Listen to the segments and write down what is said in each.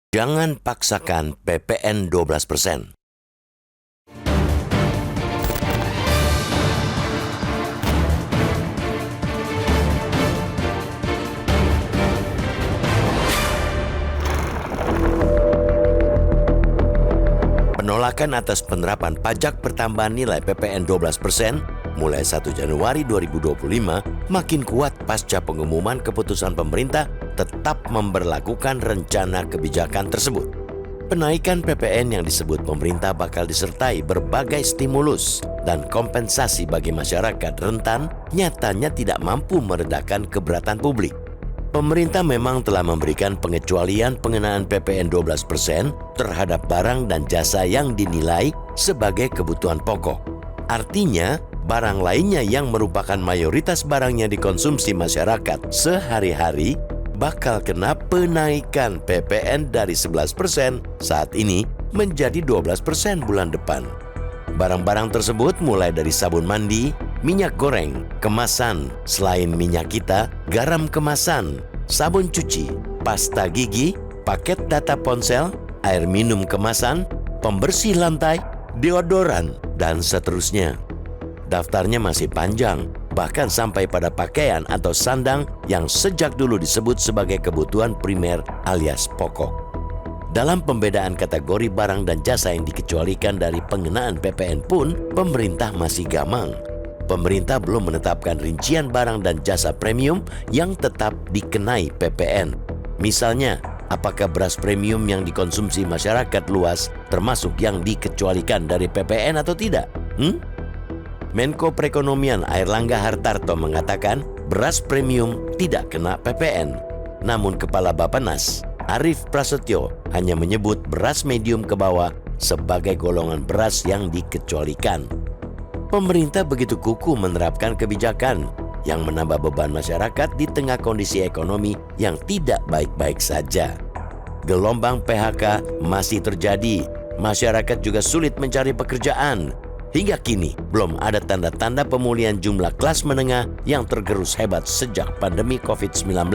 Jangan paksakan PPN 12%. Penolakan atas penerapan pajak pertambahan nilai PPN 12% mulai 1 Januari 2025 makin kuat pasca pengumuman keputusan pemerintah tetap memberlakukan rencana kebijakan tersebut. Penaikan PPN yang disebut pemerintah bakal disertai berbagai stimulus dan kompensasi bagi masyarakat rentan nyatanya tidak mampu meredakan keberatan publik. Pemerintah memang telah memberikan pengecualian pengenaan PPN 12% terhadap barang dan jasa yang dinilai sebagai kebutuhan pokok. Artinya, barang lainnya yang merupakan mayoritas barang yang dikonsumsi masyarakat sehari-hari bakal kena penaikan PPN dari 11% saat ini menjadi 12% bulan depan. Barang-barang tersebut mulai dari sabun mandi, minyak goreng, kemasan, selain minyak kita, garam kemasan, sabun cuci, pasta gigi, paket data ponsel, air minum kemasan, pembersih lantai, deodoran, dan seterusnya. Daftarnya masih panjang, bahkan sampai pada pakaian atau sandang yang sejak dulu disebut sebagai kebutuhan primer alias pokok. Dalam pembedaan kategori barang dan jasa yang dikecualikan dari pengenaan PPN pun, pemerintah masih gamang. Pemerintah belum menetapkan rincian barang dan jasa premium yang tetap dikenai PPN. Misalnya, apakah beras premium yang dikonsumsi masyarakat luas termasuk yang dikecualikan dari PPN atau tidak? Menko Perekonomian Airlangga Hartarto mengatakan beras premium tidak kena PPN. Namun Kepala Bappenas, Arief Prasetyo, hanya menyebut beras medium ke bawah sebagai golongan beras yang dikecualikan. Pemerintah begitu kukuh menerapkan kebijakan yang menambah beban masyarakat di tengah kondisi ekonomi yang tidak baik-baik saja. Gelombang PHK masih terjadi, masyarakat juga sulit mencari pekerjaan. Hingga kini, belum ada tanda-tanda pemulihan jumlah kelas menengah yang tergerus hebat sejak pandemi COVID-19.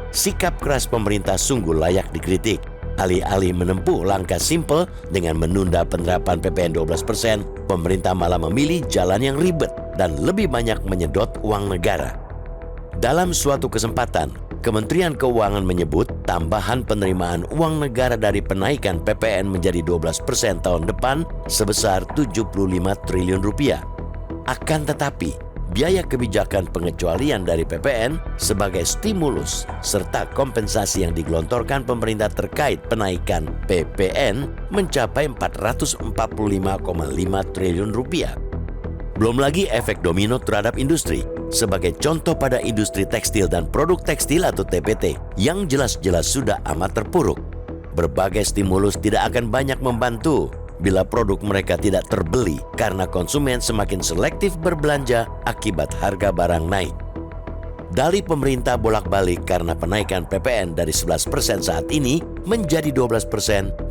Sikap keras pemerintah sungguh layak dikritik. Alih-alih menempuh langkah simpel dengan menunda penerapan PPN 12%, pemerintah malah memilih jalan yang ribet dan lebih banyak menyedot uang negara. Dalam suatu kesempatan, Kementerian Keuangan menyebut tambahan penerimaan uang negara dari penaikan PPN menjadi 12% tahun depan sebesar 75 triliun rupiah. Akan tetapi, biaya kebijakan pengecualian dari PPN sebagai stimulus serta kompensasi yang digelontorkan pemerintah terkait penaikan PPN mencapai 445,5 triliun rupiah. Belum lagi efek domino terhadap industri. Sebagai contoh pada industri tekstil dan produk tekstil atau TPT yang jelas-jelas sudah amat terpuruk. Berbagai stimulus tidak akan banyak membantu bila produk mereka tidak terbeli karena konsumen semakin selektif berbelanja akibat harga barang naik. Dalih pemerintah bolak-balik karena penaikan PPN dari 11% saat ini menjadi 12%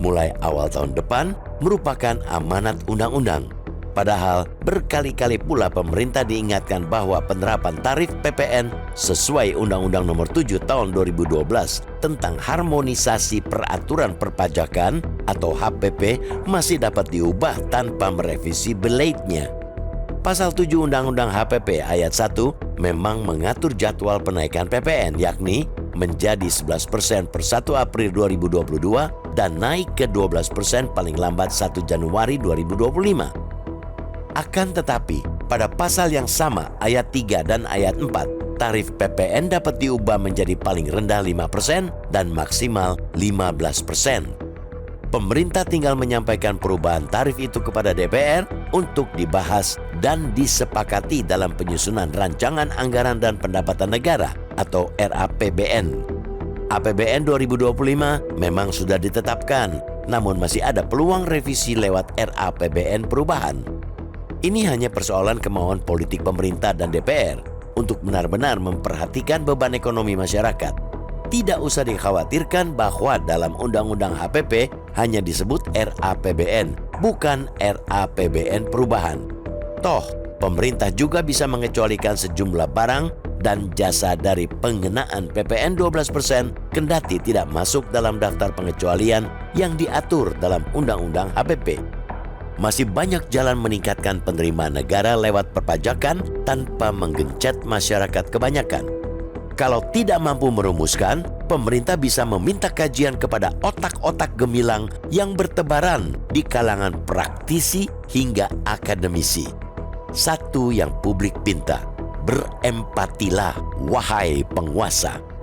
mulai awal tahun depan merupakan amanat undang-undang. Padahal berkali-kali pula pemerintah diingatkan bahwa penerapan tarif PPN sesuai Undang-Undang Nomor 7 Tahun 2012 tentang harmonisasi peraturan perpajakan atau HPP masih dapat diubah tanpa merevisi belaidnya. Pasal 7 Undang-Undang HPP ayat 1 memang mengatur jadwal penaikan PPN yakni menjadi 11% per 1 April 2022 dan naik ke 12% paling lambat 1 Januari 2025. Akan tetapi, pada pasal yang sama, ayat 3 dan ayat 4, tarif PPN dapat diubah menjadi paling rendah 5% dan maksimal 15%. Pemerintah tinggal menyampaikan perubahan tarif itu kepada DPR untuk dibahas dan disepakati dalam penyusunan Rancangan Anggaran dan Pendapatan Negara atau RAPBN. APBN 2025 memang sudah ditetapkan, namun masih ada peluang revisi lewat RAPBN perubahan. Ini hanya persoalan kemauan politik pemerintah dan DPR untuk benar-benar memperhatikan beban ekonomi masyarakat. Tidak usah dikhawatirkan bahwa dalam Undang-Undang HPP hanya disebut RAPBN, bukan RAPBN perubahan. Toh, pemerintah juga bisa mengecualikan sejumlah barang dan jasa dari pengenaan PPN 12% kendati tidak masuk dalam daftar pengecualian yang diatur dalam Undang-Undang HPP. Masih banyak jalan meningkatkan penerimaan negara lewat perpajakan tanpa menggencet masyarakat kebanyakan. Kalau tidak mampu merumuskan, pemerintah bisa meminta kajian kepada otak-otak gemilang yang bertebaran di kalangan praktisi hingga akademisi. Satu yang publik pinta, berempatilah wahai penguasa.